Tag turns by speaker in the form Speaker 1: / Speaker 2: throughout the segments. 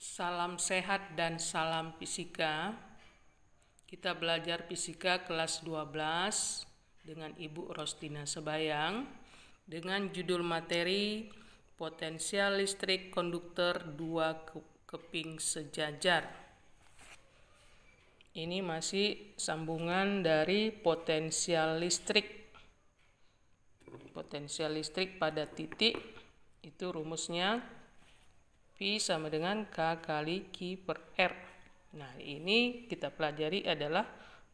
Speaker 1: Salam sehat dan salam fisika. Kita belajar fisika kelas 12 dengan Ibu Rostina Sebayang dengan judul materi potensial listrik konduktor dua keping sejajar. Ini masih sambungan dari potensial listrik. Potensial listrik pada titik itu rumusnya V sama dengan K kali Q per R. Nah, ini kita pelajari adalah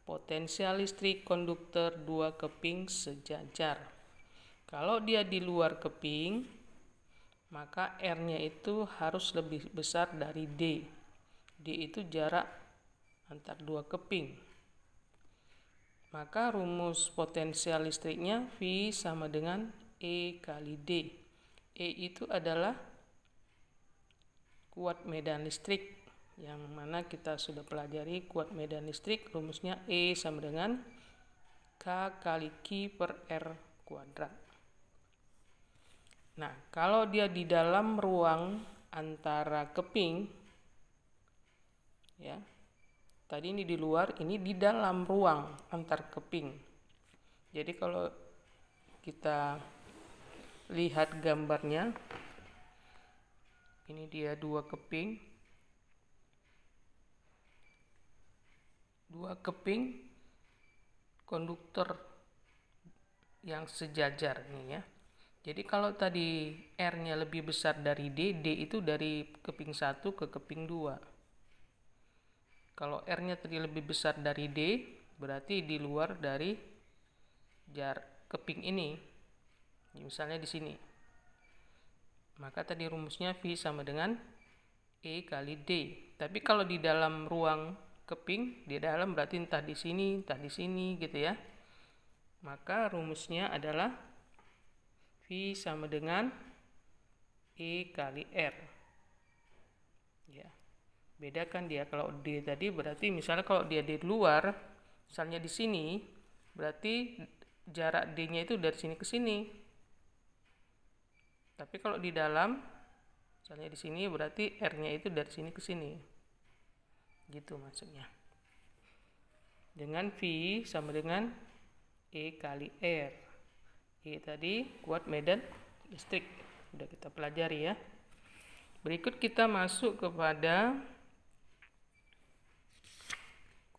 Speaker 1: potensial listrik konduktor dua keping sejajar. Kalau dia di luar keping, maka R-nya itu harus lebih besar dari D. D itu jarak antar dua keping. Maka rumus potensial listriknya V sama dengan E kali D. E itu adalah kuat medan listrik, yang mana kita sudah pelajari kuat medan listrik rumusnya E sama dengan K kali Q per R kuadrat. Nah, kalau dia di dalam ruang antara keping, ya, tadi ini di luar, ini di dalam ruang antar keping. Jadi kalau kita lihat gambarnya, ini dia dua keping konduktor yang sejajar nih ya. Jadi kalau tadi R-nya lebih besar dari D, D itu dari keping 1 ke keping 2. Kalau R-nya tadi lebih besar dari D, berarti di luar dari keping ini. Misalnya di sini. Maka tadi rumusnya V sama dengan E kali D. Tapi kalau di dalam ruang keping, di dalam berarti entah di sini gitu ya. Maka rumusnya adalah V sama dengan E kali R. Ya. Bedakan dia, kalau D tadi berarti misalnya kalau dia di luar, misalnya di sini, berarti jarak D-nya itu dari sini ke sini. Tapi kalau di dalam, misalnya di sini berarti R-nya itu dari sini ke sini. Gitu maksudnya. Dengan V sama dengan E kali R. E tadi kuat medan listrik. Sudah kita pelajari ya. Berikut kita masuk kepada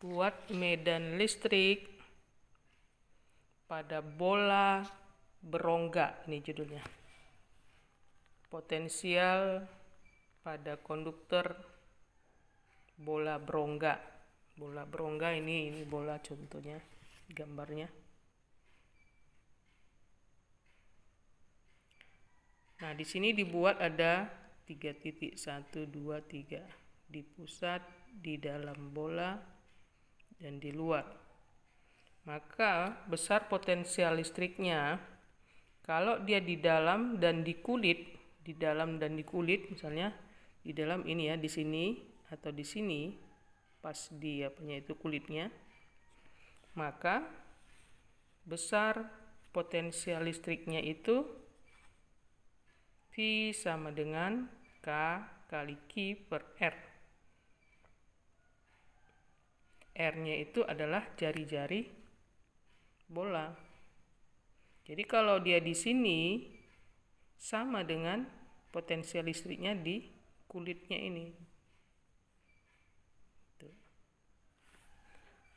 Speaker 1: kuat medan listrik pada bola berongga. Ini judulnya. Potensial pada konduktor bola berongga. Bola berongga ini bola contohnya, gambarnya. Nah, di sini dibuat ada 3 titik, 1, 2, 3 di pusat, di dalam bola, dan di luar. Maka besar potensial listriknya kalau dia di dalam dan di kulit. Di dalam dan di kulit, misalnya di dalam ini ya, di sini atau di sini, pas di apanya itu kulitnya, maka besar potensial listriknya itu V sama dengan K kali Q per R. R-nya itu adalah jari-jari bola. Jadi kalau dia di sini sama dengan potensial listriknya di kulitnya ini. Tuh.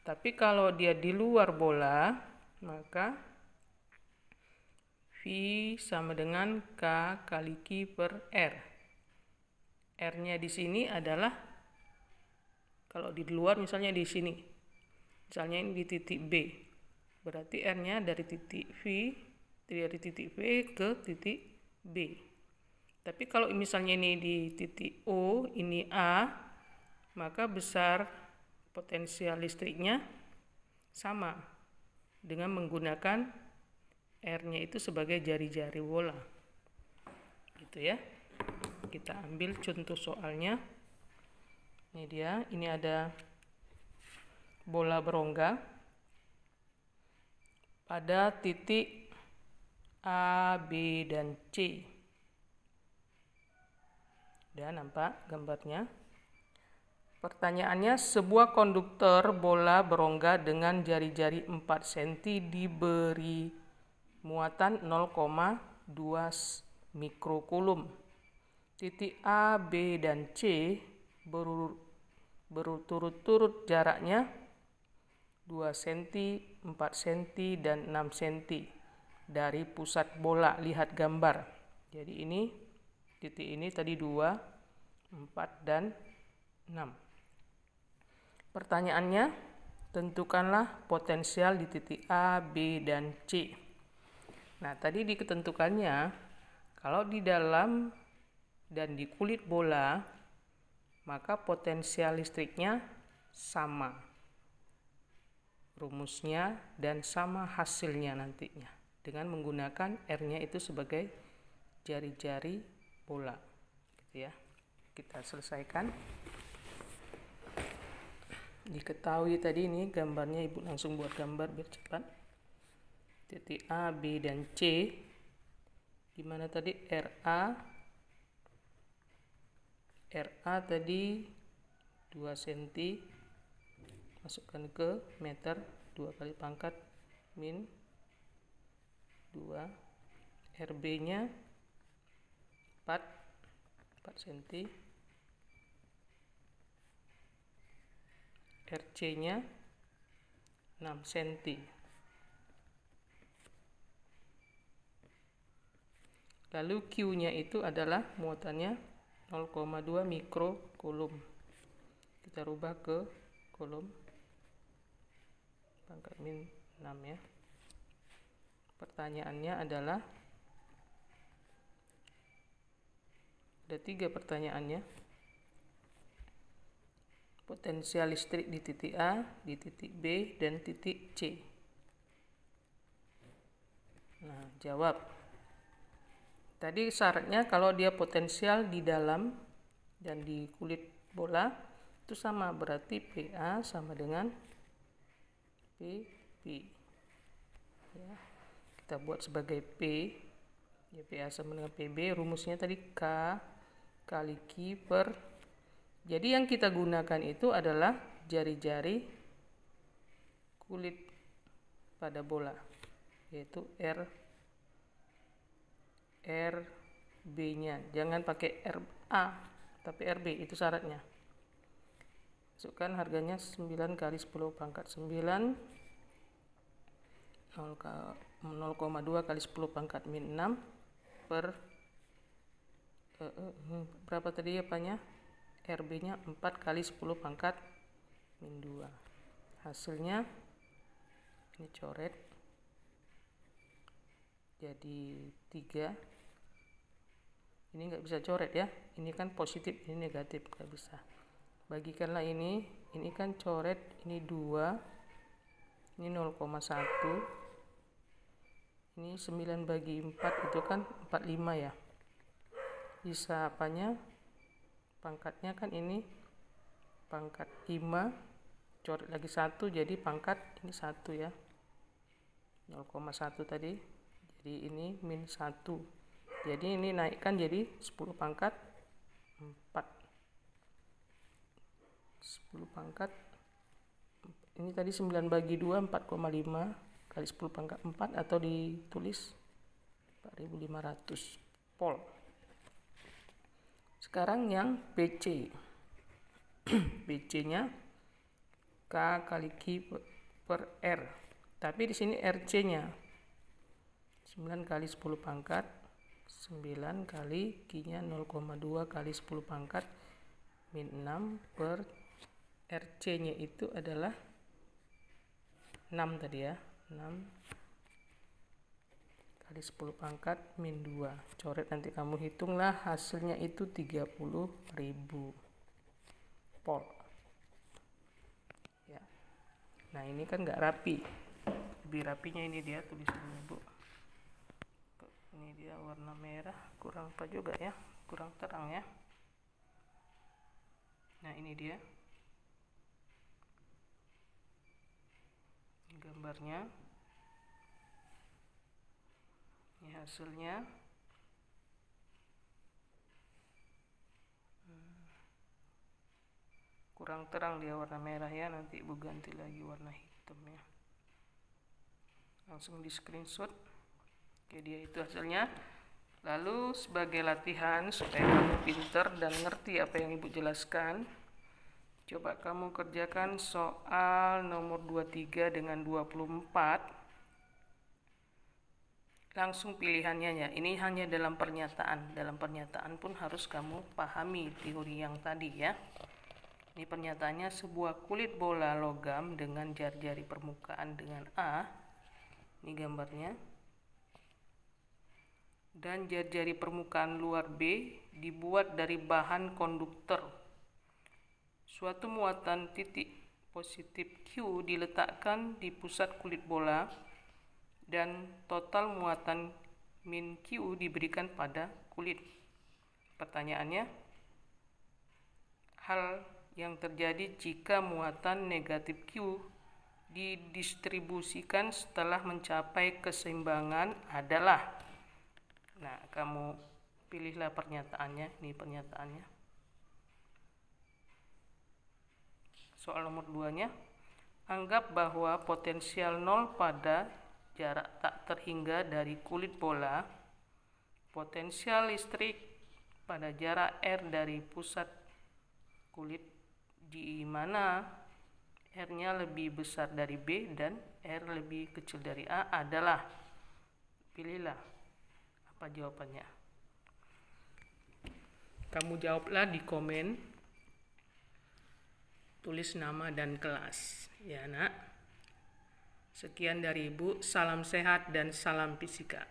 Speaker 1: Tapi kalau dia di luar bola, maka V sama dengan K kali Q per R. R-nya di sini adalah, kalau di luar misalnya di sini, misalnya ini di titik B, berarti R-nya dari titik V ke titik B. Tapi kalau misalnya ini di titik O, ini A, maka besar potensial listriknya sama dengan menggunakan R-nya itu sebagai jari-jari bola. Gitu ya. Kita ambil contoh soalnya. Ini dia, ini ada bola berongga pada titik A, B, dan C. Udah nampak gambarnya? Pertanyaannya, sebuah konduktor bola berongga dengan jari-jari 4 cm diberi muatan 0,2 mikrokulum. Titik A, B, dan C berturut-turut jaraknya 2 cm, 4 cm, dan 6 cm dari pusat bola. Lihat gambar. Jadi ini titik ini tadi 2, 4, dan 6. Pertanyaannya, tentukanlah potensial di titik A, B, dan C. Nah, tadi diketentukannya kalau di dalam dan di kulit bola, maka potensial listriknya sama rumusnya dan sama hasilnya nantinya dengan menggunakan R-nya itu sebagai jari-jari bola, gitu ya. Kita selesaikan. Diketahui tadi ini gambarnya, Ibu langsung buat gambar biar cepat. Titik A, B, dan C. Gimana tadi? RA tadi 2 cm, masukkan ke meter, 2 kali pangkat min 2. RB nya 4 cm, RC nya 6 cm. Lalu Q nya itu adalah muatannya 0,2 mikrokulum. Kita rubah ke kulum, pangkat min 6 ya. Pertanyaannya adalah, ada 3 pertanyaannya. Potensial listrik di titik A, di titik B, dan titik C. Nah, jawab. Tadi syaratnya kalau dia potensial di dalam dan di kulit bola itu sama, berarti PA sama dengan PP. Ya, kita buat sebagai P, ya, PA sama dengan PB. Rumusnya tadi K kali Q per. Jadi yang kita gunakan itu adalah jari-jari kulit pada bola, yaitu RB-nya. Jangan pakai RA, tapi RB, itu syaratnya. Masukkan harganya 9 kali 10 pangkat 9, 0,2 kali 10 pangkat min 6 per berapa tadi apanya? RB-nya 4 kali 10 pangkat min 2. Hasilnya ini coret jadi 3. Ini nggak bisa coret ya, ini kan positif, ini negatif, nggak bisa. Bagikanlah ini kan coret, ini 2, ini 0,1, ini 9 bagi 4 itu kan 45 ya. Bisa apanya? Pangkatnya kan ini pangkat 5, coret lagi 1 jadi pangkat ini 1 ya. 0,1 tadi. Jadi ini min 1. Jadi ini naikkan jadi 10 pangkat 4. 10 pangkat. Ini tadi 9 bagi 2, 4,5 kali 10 pangkat 4, atau ditulis 4500 volt. Sekarang yang PC. PC-nya K kali Q per R. Tapi di sini RC-nya 9 kali 10 pangkat 9 kali Q-nya 0,2 kali 10 pangkat min 6 per RC-nya itu adalah 6 tadi ya. 6 kali 10 pangkat min 2. Coret nanti kamu hitunglah, hasilnya itu 30.000 volt. Ya. Nah, ini kan nggak rapi. Lebih rapinya ini dia tulisannya, Bu. Ini dia warna merah, kurang apa juga ya, kurang terang ya. Nah, ini dia gambarnya. Ini hasilnya. kurang terang dia warna merah ya, nanti Ibu ganti lagi warna hitam ya. Langsung di screenshot. Oke, dia itu hasilnya. Lalu sebagai latihan supaya kamu pinter dan ngerti apa yang Ibu jelaskan, coba kamu kerjakan soal nomor 23 dengan 24. Langsung pilihannya ya. Ini hanya dalam pernyataan. Dalam pernyataan pun harus kamu pahami teori yang tadi ya. Ini pernyataannya, sebuah kulit bola logam dengan jari-jari permukaan dengan A. Ini gambarnya. Dan jari-jari permukaan luar B dibuat dari bahan konduktor. Suatu muatan titik positif Q diletakkan di pusat kulit bola dan total muatan min Q diberikan pada kulit. Pertanyaannya, hal yang terjadi jika muatan negatif Q didistribusikan setelah mencapai keseimbangan adalah. Nah, kamu pilihlah pernyataannya. Ini pernyataannya. Soal nomor 2-nya, anggap bahwa potensial 0 pada jarak tak terhingga dari kulit bola, potensial listrik pada jarak R dari pusat kulit di mana R-nya lebih besar dari B dan R lebih kecil dari A adalah. Pilihlah apa jawabannya. Kamu jawablah di komen, tulis nama dan kelas ya nak. Sekian dari Ibu, salam sehat dan salam fisika.